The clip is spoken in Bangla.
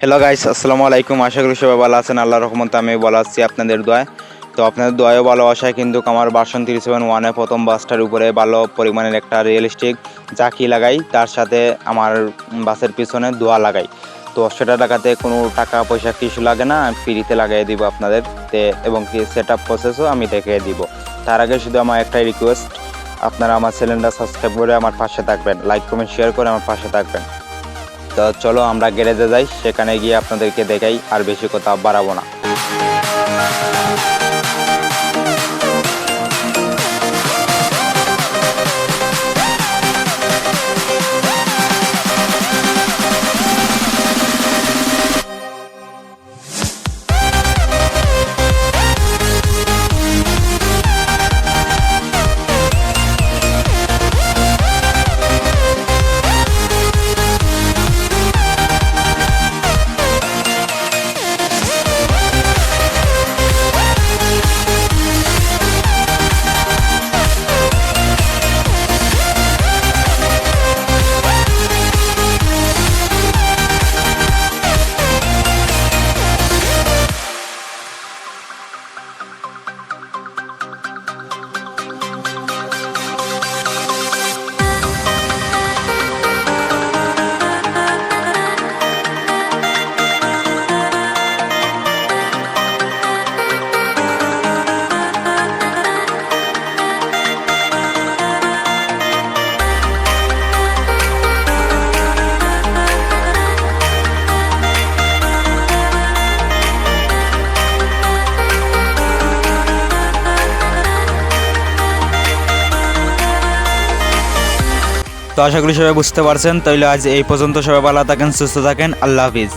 হ্যালো গাইস, আসসালামু আলাইকুম। আশা করি সবাই ভালো আছেন। আল্লাহর রহমতে আমি ভালো আছি আপনাদের দোয়ায়। তো আপনাদের দোয়ায় ভালোবাসায় কিন্তু আমার ভার্সন 371 প্রথম বাসটার উপরে ভালো পরিমাণের একটা রিয়েলিস্টিক জাকি লাগাই, তার সাথে আমার বাসের পিছনে দোয়া লাগাই। তো সেটা লাগাতে কোনো টাকা পয়সা কিছু লাগে না, আমি ফ্রিতে লাগাই দিব আপনাদের এবং কি সেট আপ প্রসেসও আমি দেখিয়ে দিব। তার আগে শুধু আমার একটাই রিকোয়েস্ট, আপনারা আমার চ্যানেলটা সাবস্ক্রাইব করে আমার পাশে থাকবেন, লাইক কমেন্ট শেয়ার করে আমার পাশে থাকবেন। তো চলো আমরা গ্যারেজে যাই, সেখানে গিয়ে আপনাদেরকে দেখাই, আর বেশি কথা বাড়াবো না। তো আশা করি সবাই বুঝতে পারছেন। তাইলে আজ এই পর্যন্ত, সবাই ভালো থাকেন, সুস্থ থাকেন, আল্লাহ হাফিজ।